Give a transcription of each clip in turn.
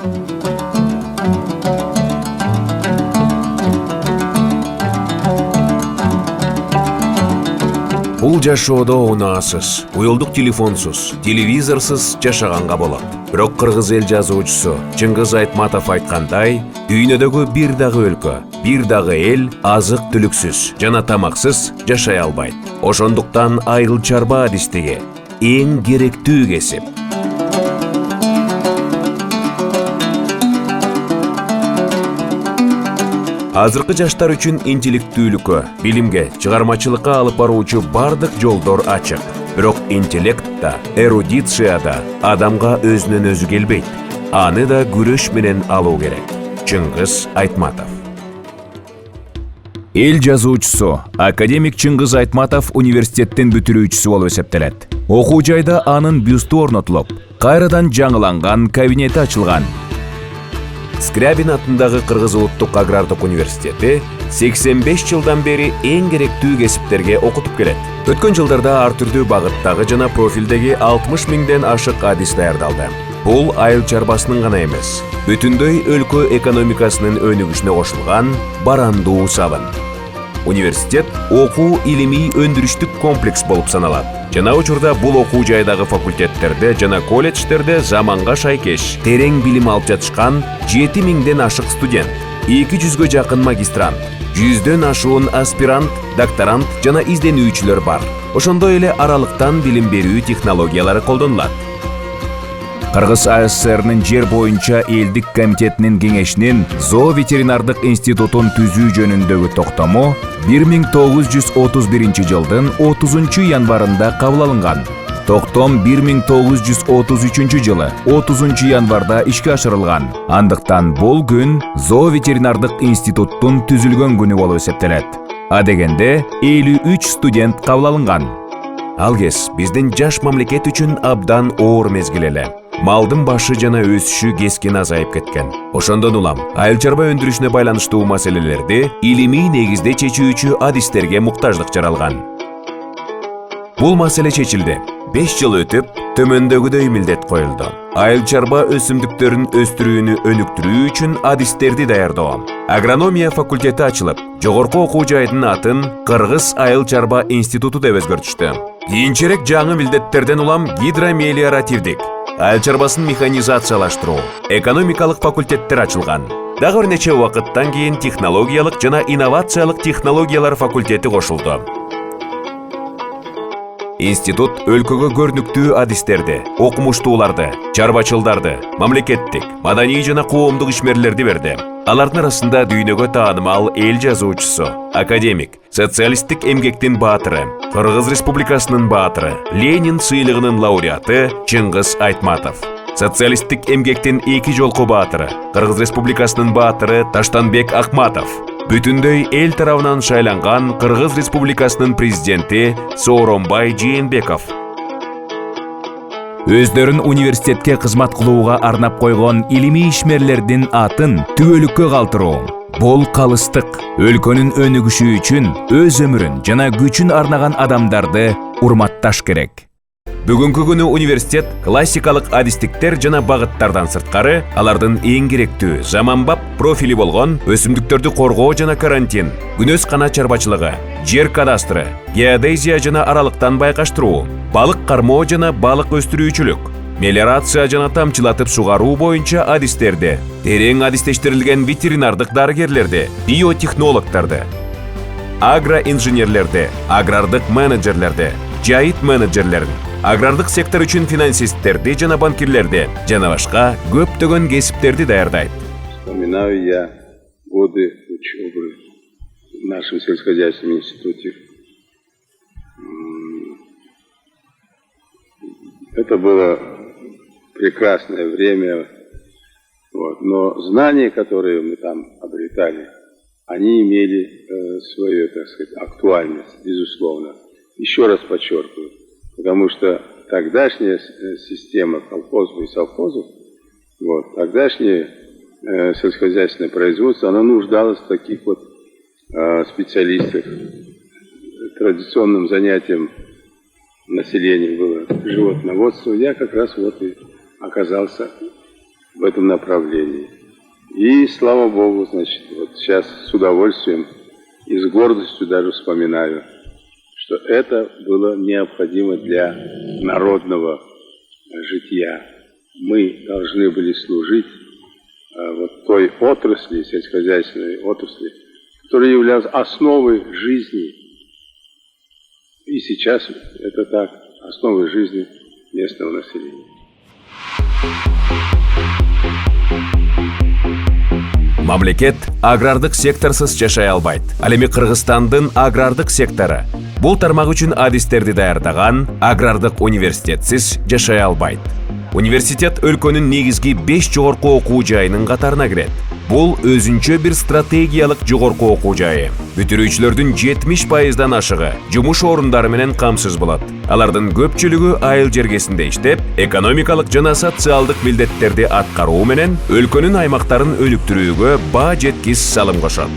Бул жашоодо унаасыз, уюлдук телефонсуз, телевизорсуз жашаганга болот. Бирок кыргыз эл жазуучусу Чыңгыз Айтматов айткандай, дүйнөдөгү бир дагы өлкө, бир дагы эл азык-түлүксүз жана тамаксыз жашай албайт. Ошондуктан айыл чарба адистиги эң керектүү кесип. Азыркы жаштар үчүн интеллектүүлүккө, билимге, чыгармачылыкка алып баруучу бардык жолдор ачык. Бирок интеллектта, эрудицияда адамга өзүнөн өзү келбейт. Аны да күрөш менен алуу керек. Чыңгыз Айтматов. Эл жазуучусу академик Чыңгыз Айтматов университеттин бүтүрүүчүсү болуп эсептелет. Окуу жайда анын бюсту орнотулуп, кайрадан жаңыланган кабинети ачылган. Скрябин атындагы Кыргыз улуттук агрардык университети 85 жылдан бери эң керектүү кесиптерге окутуп келет. Өткөн жылдарда ар түрдүү багыттагы жана профилдеги 60 миңден ашык адис даярдалды. Бул айыл чарбасынын гана эмес, бүтүндөй өлкө экономикасынын өнүгүшүнө кошулган барандуу сабын. Университет окуу илимий өндүрүштүк комплекс болуп саналат. Жана учурда бул окуу жайдагы факультеттерде жана колледждерде заманга шайкеш терең билим алып жатышкан 7 миңден ашык студент, 200гө жакын магистрант, 100дөн ашуун аспирант, докторант жана изденүүчүлөр бар. Ошондой эле аралыктан билим берүү технологиялары колдонулат. Кыргыз АССРнын жер боюнча элдик комитетинин кеңешинин зооветеринардык институтун түзүү жөнүндөгү токтому 1931 жылдын 30 январында кабыл алынган. Токтом 1933 жылы 30 январда ишке ашырылган. Андыктан бул күн зооветеринардык институттун түзүлгөн күнү болуп эсептелет. Адегенде 53 студент кабыл алынган. Ал кез биздин жаш мамлекет үчүн абдан оор мезгил эле. Малдын башы жана өсүшү кескин азайып кеткен. Ошондон улам айыл чарба өндүрүшүнө байланыштуу маселелерди илимий негизде чечүүчү адистерге муктаждык жаралган. Бул маселе чечилди. 5 жыл өтүп, төмөндөгүдөй милдет коюлду. Айыл чарба өсүмдүктөрүн өстүрүүнү өнүктүрүү үчүн адистерди даярдоо. Агрономия факультети ачылып, жогорку окуу жайдын атын Кыргыз айыл чарба институту деп өзгөртүштү. Кийинчерээк жаңы милдеттерден улам гидромелиоративдик, айыл чарбасын механизациялаштыруу, экономикалык факультеттер ачылган. Дагы бир нече убакыттан кийин технологиялык жана инновациялык технологиялар факультети кошулду. Институт өлкөгө көрүнүктүү адистерди, окумуштууларды, чарбачылдарды, мамлекеттик, маданий жана коомдук ишмерлерди берди. Алардын арасында дүйнөгө таанымал эл жазуучусу, академик, социалисттик эмгектин баатыры, Кыргыз Республикасынын баатыры, Ленин сыйлыгынын лауреаты Чыңгыз Айтматов, социалисттик эмгектин 2 жолку баатыры, Кыргыз Республикасынын баатыры Таштанбек Акматов, бүтүндөй эл тарабынан шайланган Кыргыз Республикасынын президенти Сооронбай Жээнбеков. Өздөрүн университетке кызмат кылууга арнап койгон илимий ишмерлердин атын түбөлүккө калтыруу. Бул калыстык. Өлкөнүн өнүгүшү үчүн өз өмүрүн жана күчүн арнаган адамдарды урматташ керек. Бүгүнкү күнү университет классикалык адистиктер жана багыттардан сырткары, алардын эң керектүү заманбап профили болгон өсүмдүктөрдү коргоо жана карантин, күнөс кана чарбачылыгы, жер кадастры, геодезия жана аралыктан байкаштыруу, балык кармоо жана балык өстүрүүчүлүк, мелиорация жана тамчылатып сугаруу боюнча адистерди, терең адистештирилген ветеринардык дарыгерлерди, биотехнологдорду, агроинженерлерди, агрардык менеджерлерди, жайыт менеджерлерин, агрардык сектор үчүн финансисттерди жана банкирлерди, жана башка көптөгөн кесиптерди даярдайт. Вспоминаю я годы учебы в нашем сельскохозяйственном институте. Это было прекрасное время, но знания, которые мы там обретали, они имели свою, так сказать, актуальность, безусловно. Еще раз подчеркиваю, потому что тогдашняя система колхозов и совхозов, тогдашнее сельскохозяйственное производство, оно нуждалось в таких специалистах. Традиционным занятием населения было животноводство. Я как раз и оказался в этом направлении. И, слава Богу, значит, вот сейчас с удовольствием и с гордостью даже вспоминаю, что это было необходимо для народного жития. Мы должны были служить вот той отрасли, сельскохозяйственной отрасли, которая являлась основой жизни. И сейчас это так, основой жизни местного населения. Мамлекет агрардык секторсыз жашай албайт. Ал эми Кыргызстандын агрардык сектору бул тармак үчүн адистерди даярдаган агрардык университетсиз жашай албайт. Университет өлкөнүн негизги 5 жогорку окуу жайынын катарына кирет. Бул өзүнчө бир стратегиялык жогорку окуу жайы. Бүтүрүүчүлөрдүн 70%дан ашыгы жумуш орундары менен камсыз болот. Алардын көпчүлүгү айыл жергесинде иштеп, экономикалык жана социалдык милдеттерди аткаруу менен өлкөнүн аймактарын өнүктүрүүгө баа жеткис салым кошот.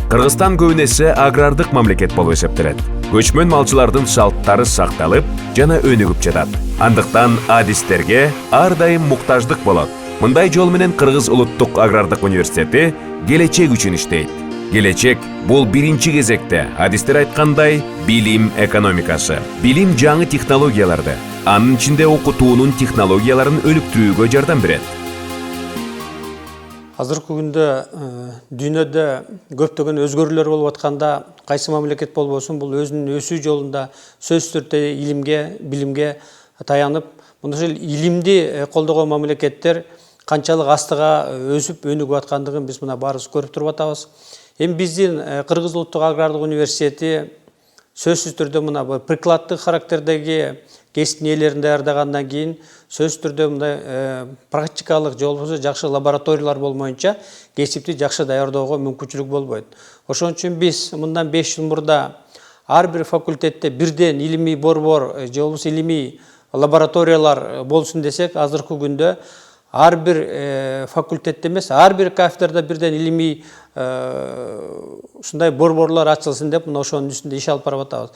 Кыргызстан көбүнесе агрардык мамлекет болуп эсептелет. Көчмөн малчылардын салттары сакталып жана өнүгүп жатат. Андыктан адистерге ар дайым муктаждык болот. Мындай жол менен Кыргыз улуттук агрардык университети келечек үчүн иштейт. Келечек бул биринчи кезекте адистер айткандай билим экономикасы. Билим жаңы технологияларды, анын ичинде окутуунун технологияларын өнүктүрүүгө жардам берет. Азыркы күндө дүйнөдө көптөгөн өзгөрүүлөр болуп атканда, кайсы мамлекет болбосун бул өзүнүн өсүү жолунда сөзсүз түрдө илимге, билимге таянып, мындай илимди колдогон мамлекеттер канчалык астыга өсүп өнүгүп аткандыгын биз мына баарыбыз көрүп туруп атабыз. Эми биздин Кыргыз улуттук агрардык университети сөзсүз түрдө мына прикладдык характердеги кесиптин ээлерин даярдагандан кийин сөзсүз түрдө мындай практикалык же болбосо жакшы лабораториялар болмоюнча кесипти жакшы даярдоого мүмкүнчүлүк болбойт. Ошон үчүн биз мындан 5 жыл мурда ар бир факультетте бирден илимий борбор же болбосо илимий лабораториялар болсун десек, азыркы күндө ар бир факультетте эмес, ар бир кафедрада бирден илимий ушундай борборлор ачылсын деп, мына ошонун үстүндө иш алып барып атабыз.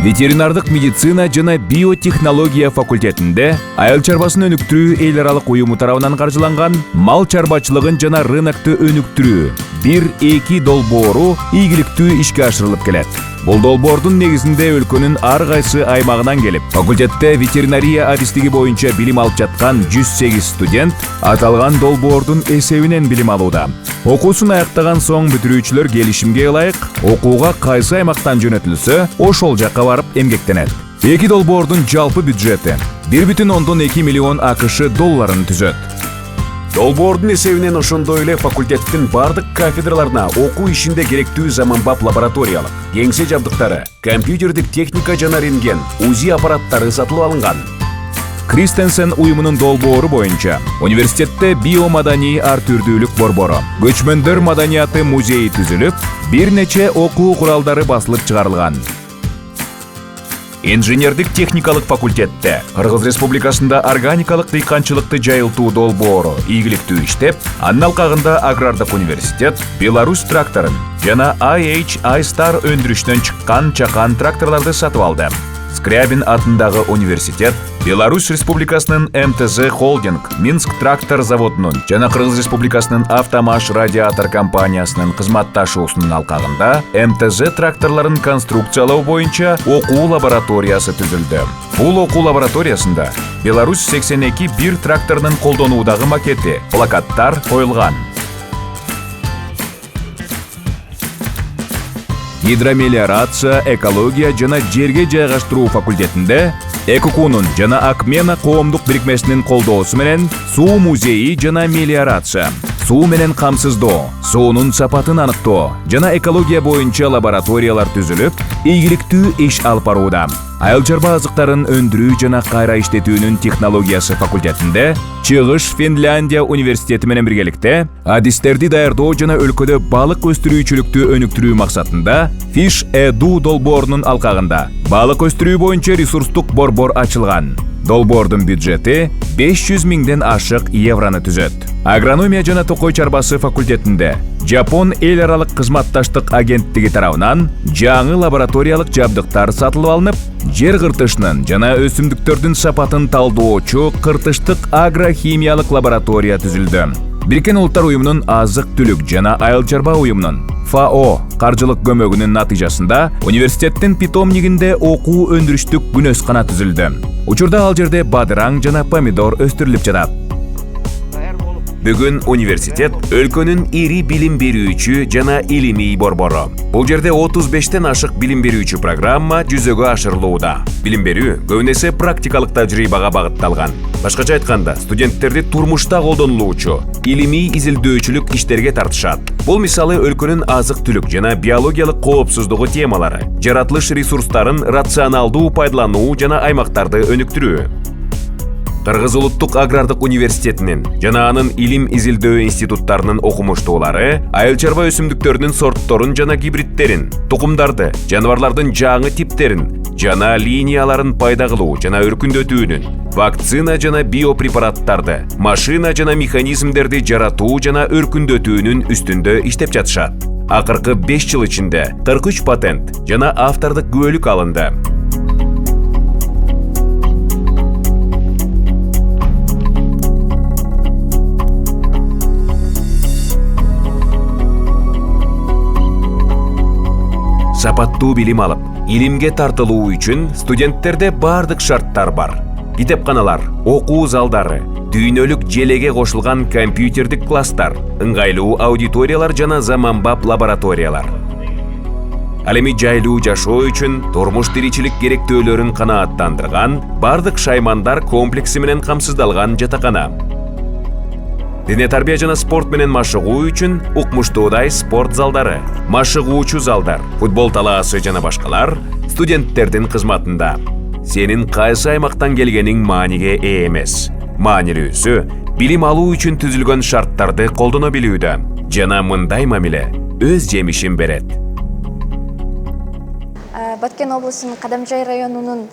Ветеринардык медицина жана биотехнология факультетинде айыл чарбасын өнүктүрүү эл аралык уюму тарабынан каржыланган мал чарбачылыгын жана рынокту өнүктүрүү 1-2 долбоору ийгиликтүү ишке ашырылып келет. Бул долбоордун негизинде өлкөнүн ар кайсы аймагынан келип, факультетте ветеринария адистиги боюнча билим алып жаткан 108 студент аталган долбоордун эсебинен билим алууда. Окуусун аяктаган соң бүтүрүүчүлөр келишимге ылайык окууга кайсы аймактан жөнөтүлсө, ошол жакка барып эмгектенет. Эки долбоордун жалпы бюджети 1,2 миллион АКШ долларын түзөт. Долбоордун эсебинен ошондой эле факультеттин бардык кафедраларына окуу ишинде керектүү заманбап лабораториялык, кеңсе жабдыктары, компьютердик техника жана рентген, УЗИ аппараттары сатылып алынган. Кристенсен уюмунун долбоору боюнча университетте биомаданий ар түрдүүлүк борбору, көчмөндөр маданияты музейи түзүлүп, бир нече окуу куралдары басылып чыгарылган. Инженердик техникалык факультетте Кыргыз Республикасында органикалык дыйканчылыкты жайылтуу долбоору ийгиликтүү иштеп, анын алкагында агрардык университет Беларусь тракторун жана IH iStar өндүрүштөн чыккан чакан тракторларды сатып алды. Скрябин атындагы университет Беларусь Республикасынын МТЗ Холдинг Минск трактор заводунун жана Кыргыз Республикасынын Автомаш радиатор компаниясынын кызматташуусунун алкагында МТЗ тракторлорун конструкциялоо боюнча окуу лабораториясы түзүлдү. Бул окуу лабораториясында Беларусь 82 бир тракторунун колдонуудагы макети, плакаттар коюлган. Гидромелиорация, экология жана жерге жайгаштыруу факультетинде ЭККУнун жана Акмена коомдук бирикмесинин колдоосу менен суу музейи жана мелиорация, суу менен камсыздоо, суунун сапатын аныктоо жана экология боюнча лабораториялар түзүлүп, ийгиликтүү иш алып барууда. Айыл чарба азыктарын өндүрүү жана кайра иштетүүнүн технологиясы факультетинде Чыгыш Финляндия университети менен биргеликте адистерди даярдоо жана өлкөдө балык өстүрүүчүлүктү өнүктүрүү максатында Fish Edu долбоорунун алкагында балык өстүрүү боюнча ресурстук борбор ачылган. Долбоордун бюджети 500 миңден ашык евроны түзөт. Агрономия жана токой чарбасы факультетинде Жапон эл аралык кызматташтык агенттиги тарабынан жаңы лабораториялык жабдыктар сатылып алынып, жер кыртышынын жана өсүмдүктөрдүн сапатын талдоочу кыртыштык агрохимиялык лаборатория түзүлдү. Бириккен Улуттар уюмунун азык түлүк жана айыл чарба уюмунун ФАО каржылык көмөгүнүн натыйжасында университеттин питомнигинде окуу өндүрүштүк күнөскана түзүлдү. Учурда ал жерде бадыраң жана помидор өстүрүлүп жатат. Бүгүн университет өлкөнүн ири билим берүүчү жана илимий борбору. Бул жерде 35тен ашык билим берүүчү программа жүзөгө ашырылууда. Билим берүү көбүнесе практикалык тажрыйбага багытталган. Башкача айтканда, студенттерди турмушта колдонулуучу илимий изилдөөчүлүк иштерге тартышат. Бул мисалы өлкөнүн азык-түлүк жана биологиялык коопсуздугу темалары, жаратылыш ресурстарын рационалдуу пайдалануу жана аймактарды өнүктүрүү. Кыргыз улуттук агрардык университетинин жана анын илим изилдөө институттарынын окумуштуулары айыл чарба өсүмдүктөрүнүн сортторун жана гибридтерин, тукумдарды, жаныбарлардын жаңы типтерин жана линияларын пайда кылуу жана өркүндөтүүнүн, вакцина жана биопрепараттарды, машина жана механизмдерди жаратуу жана өркүндөтүүнүн үстүндө иштеп жатышат. Акыркы 5 жыл ичинде 43 патент жана автордук күбөлүк алынды. Сапаттуу билим алып, илимге тартылуу үчүн студенттерде бардык шарттар бар. Китепканалар, окуу залдары, дүйнөлүк желеге кошулган компьютердик класстар, ыңгайлуу аудиториялар жана заманбап лабораториялар. Ал эми жайлуу жашоо үчүн турмуш тиричилик керектөөлөрүн канааттандырган бардык шаймандар комплекси менен камсыздалган жатакана. Дене тарбия жана спорт менен машыгуу үчүн укмуштуудай спорт залдары, машыгуучу залдар, футбол талаасы жана башкалар студенттердин кызматында. Сенин кайсы аймактан келгениң мааниге ээ эмес. Маанилүүсү билим алуу үчүн түзүлгөн шарттарды колдоно билүүдө жана мындай мамиле өз жемишин берет. Баткен облусунун Кадамжай районунун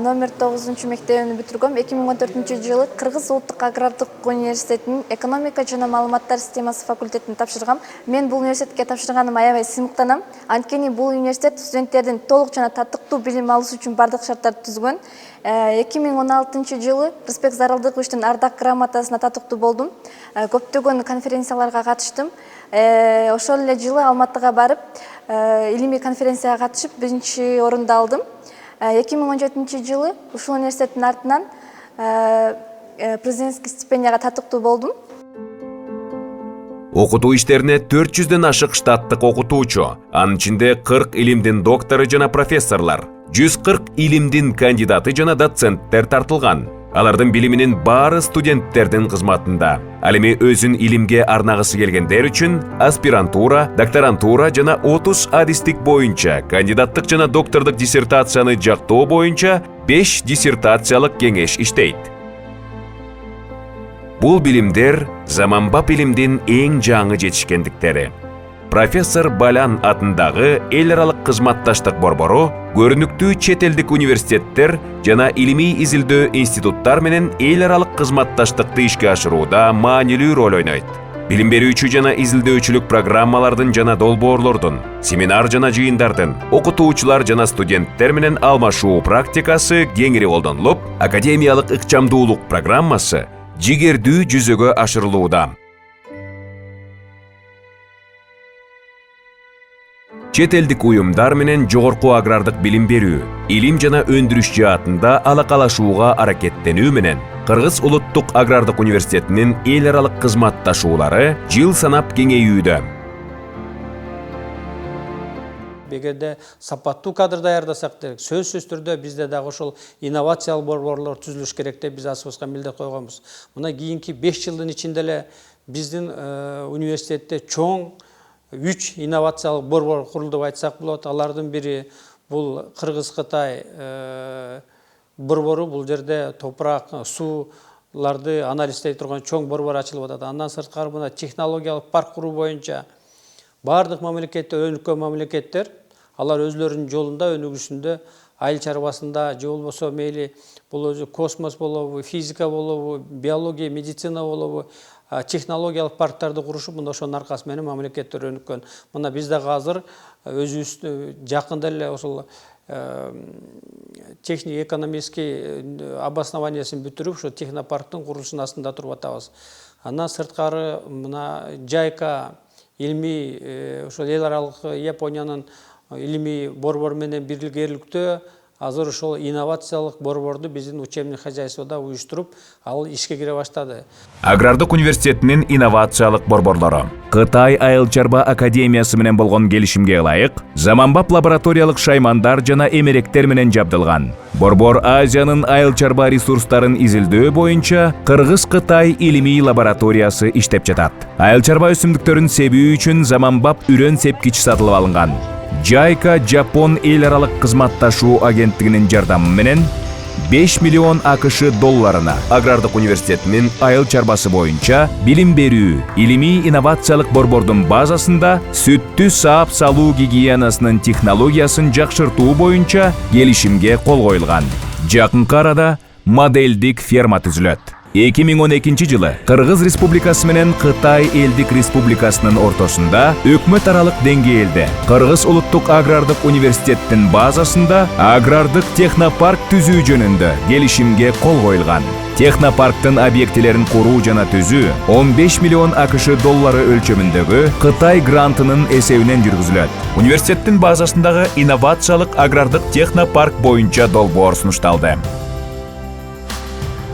номер 9 мектебин бүтүргөм. 2014 жылы Кыргыз улуттук агрардык университетинин экономика жана маалыматтар системасы факультетин тапшыргам. Мен бул университетке тапшырганым аябай сыймыктанам. Анткени бул университет студенттердин толук жана татыктуу билим алышы үчүн бардык шарттарды түзгөн. 2016 жылы Рысбек Зарылдыковичтин ардак грамотасына татыктуу болдум. Көптөгөн конференцияларга катыштым. Ошол эле жылы Алматыга барып, илимий конференцияга катышып, 1-чи орунду алдым. 2017 жылы ушул университеттин артынан президентский стипендияга татыктуу болдум. Окутуу иштерине 400дөн ашык штаттык окутуучу, анын ичинде 40 илимдин доктору жана профессорлор, 140 илимдин кандидаты жана доценттер тартылган. Алардын билиминин баары студенттердин кызматында. Ал эми өзүн илимге арнагысы келгендер үчүн аспирантура, докторантура жана 30 адистик боюнча кандидаттык жана доктордук диссертацияны жактоо боюнча 5 диссертациялык кеңеш иштейт. Бул билимдер заманбап илимдин эң жаңы жетишкендиктери. Профессор Балян атындагы эл аралык кызматташтык борбору көрүнүктүү чет элдик университеттер жана илимий изилдөө институттар менен эл аралык кызматташтыкты ишке ашырууда маанилүү роль ойнойт. Билим берүүчү жана изилдөөчүлүк программалардын жана долбоорлордун, семинар жана жыйындардын, окутуучулар жана студенттер менен алмашуу практикасы кеңири колдонулуп, академиялык ыкчамдуулук программасы жигердүү жүзөгө ашырылууда. Чет элдик уюмдар менен жогорку агрардык билим берүү, илим жана өндүрүш жаатында алакалашууга аракеттенүү менен Кыргыз улуттук агрардык университетинин эл аралык кызматташуулары жыл санап кеңейүүдө. Эгерде сапаттуу кадр даярдасак керек, сөзсүз түрдө бизде дагы ошол инновациялык борборлор түзүлүш керек деп биз асыбызга милдет койгонбуз. Мына кийинки 5 жылдын ичинде эле биздин университетте чоң 3 инновациялык борбор курулду деп айтсак болот. Алардын бири бул Кыргыз-Кытай борбору, бул жерде топурак, сууларды анализдей турган чоң борбор ачылып атат. Андан сырткары мына технологиялык парк куруу боюнча бардык мамлекеттер, өнүккөн мамлекеттер, алар өзлөрүнүн жолунда, өнүгүшүндө айыл чарбасында же болбосо мейли бул өзү космос болобу, физика болобу, биология, медицина болобу, технологиялык парктарды курушуп, мында ошонун аркасы менен мамлекеттер өнүккөн. Мына биз дагы азыр өзүбүз жакында эле ошол техник экономический обоснованиясын бүтүрүп, ошо технопарктын курулушунун астында туруп атабыз. Андан сырткары мына Жайка илимий ошол эл аралык Япониянын илимий борбору менен биргеликтөө азыр ошол инновациялык борборду биздин учебный хозяйствода уюштуруп, ал ишке кире баштады. Агрардык университетинин инновациялык борборлору Кытай айыл чарба академиясы менен болгон келишимге ылайык заманбап лабораториялык шаймандар жана эмеректер менен жабдылган. Борбор Азиянын айыл чарба ресурстарын изилдөө боюнча Кыргыз-Кытай илимий лабораториясы иштеп жатат. Айыл чарба өсүмдүктөрүн себүү үчүн заманбап үрөн сепкич сатылып алынган. Жайка Жапон эл аралык кызматташуу агенттигинин жардамы менен 5 миллион АКШ долларына Агрардык университетинин айыл чарбасы боюнча билим берүү илимий инновациялык борбордун базасында сүттү саап салуу гигиенасынын технологиясын жакшыртуу боюнча келишимге кол коюлган. Жакынкы арада модельдик ферма түзүлөт. 2012 жылы Кыргыз Республикасы менен Кытай Элдик Республикасынын ортосунда өкмөт аралык деңгээлде Кыргыз Улуттук агрардык университеттин базасында агрардык технопарк түзүү жөнүндө келишимге кол коюлган. Технопарктын объектилерин куруу жана түзүү 15 миллион АКШ доллары өлчөмүндөгү Кытай грантынын эсебинен жүргүзүлөт. Университеттин базасындагы инновациялык агрардык технопарк боюнча долбоор сунушталды.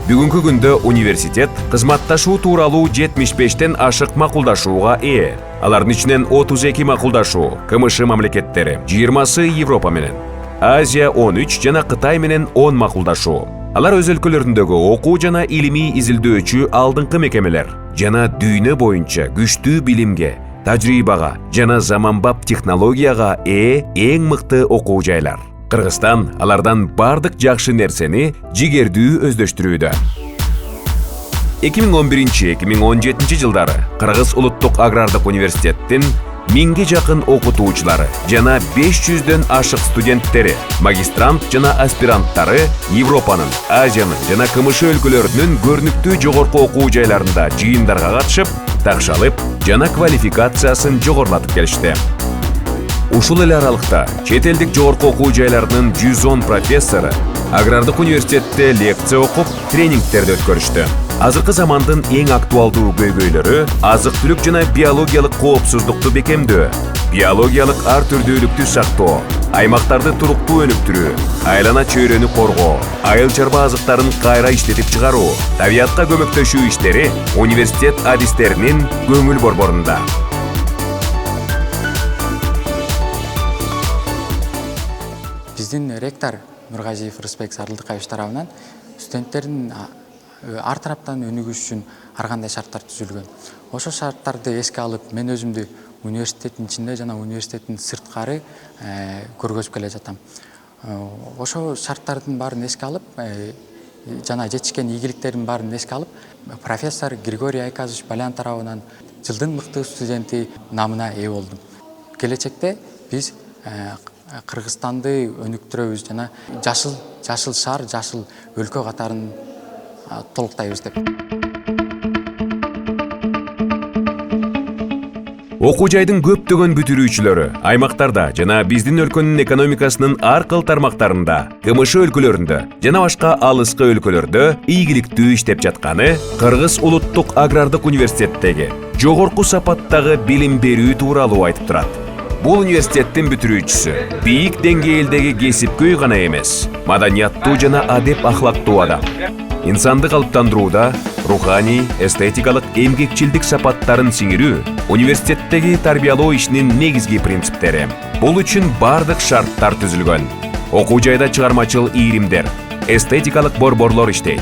Бүгүнкү күндө университет кызматташуу тууралуу 75тен ашык макулдашууга ээ. Алардын ичинен 32 макулдашуу КМШ мамлекеттери, 20сы Европа менен, Азия 13 жана Кытай менен 10 макулдашуу. Алар өз өлкөлөрүндөгү окуу жана илимий изилдөөчү алдыңкы мекемелер жана дүйнө боюнча күчтүү билимге, тажрыйбага жана заманбап технологияга ээ эң мыкты окуу жайлар. Кыргызстан алардан бардык жакшы нерсени жигердүү өздөштүрүүдө. 2011-2017 жылдары Кыргыз Улуттук агрардык университеттин 1000ге жакын окутуучулары жана 500дөн ашык студенттери, магистрант жана аспиранттары Европанын, Азиянын жана КМШ өлкөлөрүнүн көрүнүктүү жогорку окуу жайларында жыйындарга катышып, такшалып жана квалификациясын жогорулатып келишти. Ушул эле аралыкта чет элдик жогорку окуу жайларынын 110 профессору агрардык университетте лекция окуп, тренингтерди өткөрүштү. Азыркы замандын эң актуалдуу көйгөйлөрү азык-түлүк жана биологиялык коопсуздукту бекемдөө, биологиялык ар түрдүүлүктү сактоо, аймактарды туруктуу өнүктүрүү, айлана чөйрөнү коргоо, айыл чарба азыктарын кайра иштетип чыгаруу, табиятка көмөктөшүү иштери университет адистеринин көңүл борборунда. Биздин ректор Нургазиев Рысбек Сарылдыкаевич тарабынан студенттердин ар тараптан өнүгүш үчүн ар кандай шарттар түзүлгөн. Ошол шарттарды эске алып, мен өзүмдү университеттин ичинде жана университеттин сырткары көргөзүп келе жатам. Ошол шарттардын баарын эске алып, жана жетишкен ийгиликтердин баарын эске алып, профессор Григорий Айказович Балян тарабынан жылдын мыкты студенти намына ээ болдум. Келечекте биз Кыргызстанды өнүктүрөбүз жана жашыл шаар, жашыл өлкө катарын толуктайбыз деп. Окуу жайдын көптөгөн бүтүрүүчүлөрү аймактарда жана биздин өлкөнүн экономикасынын ар кыл тармактарында, КМШ өлкөлөрүндө жана башка алыскы өлкөлөрдө ийгиликтүү иштеп жатканы Кыргыз Улуттук агрардык университеттеги жогорку сапаттагы билим берүү тууралуу айтып турат. Бул университеттин бүтүрүүчүсү бийик деңгээлдеги кесипкөй гана эмес, маданияттуу жана адеп ахлактуу адам. Инсанды калыптандырууда руханий, эстетикалык, эмгекчилдик сапаттарын сиңирүү университеттеги тарбиялоо ишинин негизги принциптери. Бул үчүн бардык шарттар түзүлгөн. Окуу жайда чыгармачыл ийримдер, эстетикалык борборлор иштейт.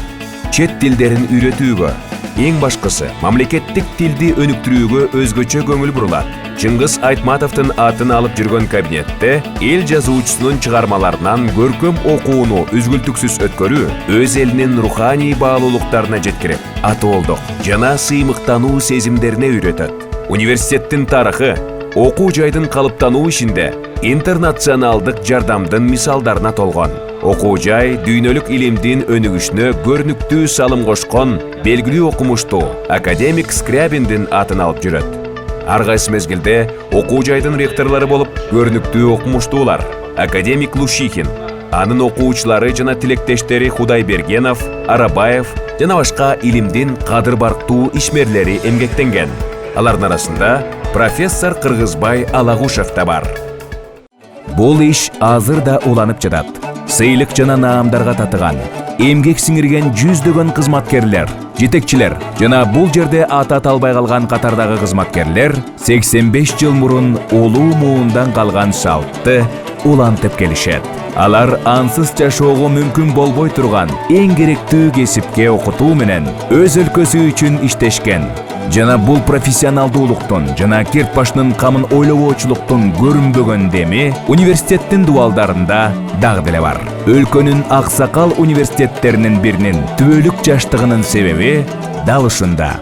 Чет тилдерин үйрөтүүгө, эң башкысы мамлекеттик тилди өнүктүрүүгө өзгөчө көңүл бурулат. Чыңгыз Айтматовдун атын алып жүргөн кабинетте эл жазуучусунун чыгармаларынан көркөм окууну үзгүлтүксүз өткөрүү өз элинин руханий баалуулуктарына жеткирип, атоолдук жана сыймыктануу сезимдерине үйрөтөт. Университеттин тарыхы окуу жайдын калыптануу ишинде интернационалдык жардамдын мисалдарына толгон. Окуу жай дүйнөлүк илимдин өнүгүшүнө көрүнүктүү салым кошкон белгилүү окумуштуу академик Скрябиндин атын алып жүрөт. Ар кайсы мезгилде окуу жайдын ректорлору болуп көрүнүктүү окумуштуулар академик Лушихин, анын окуучулары жана тилектештери Худайбергенов, Арабаев жана башка илимдин кадыр барктуу ишмерлери эмгектенген. Алардын арасында профессор Кыргызбай Алагушев да бар. Бул иш азыр да уланып жатат. Сыйлык жана наамдарга татыган, эмгек сиңирген жүздөгөн кызматкерлер, жетекчилер жана бул жерде аты аталбай калган катардагы кызматкерлер 85 жыл мурун улуу муундан калган салтты улантып келишет. Алар ансыз жашоого мүмкүн болбой турган эң керектүү кесипке окутуу менен өз өлкөсү үчүн иштешкен. Жана бул профессионалдуулуктун жана керт башынын камын ойлобоочулуктун көрүнбөгөн деми университеттин дубалдарында дагы деле бар. Өлкөнүн аксакал университеттеринин биринин түбөлүк жаштыгынын себеби дал ушунда.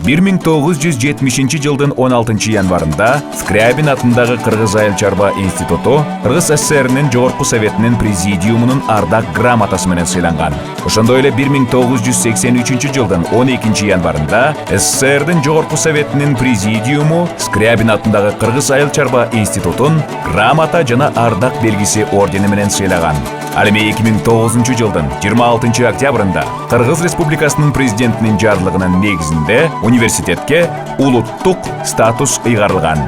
1970 жылдын 16 январында Скрябин атындагы Кыргыз Айыл Чарба институту Кыргыз СССРнин Жогорку Советинин президиумунун ардак грамотасы менен сыйланган. Ошондой эле 1983 жылдын 12 январында СССРдин Жогорку Советинин президиуму Скрябин атындагы Кыргыз Айыл Чарба институтун грамота жана ардак белгиси ордени менен сыйлаган. Ал эми 2009 жылдын 26 октябрында Кыргыз Республикасынын президентинин жарлыгынын негизинде университетке улуттук статус ыйгарылган.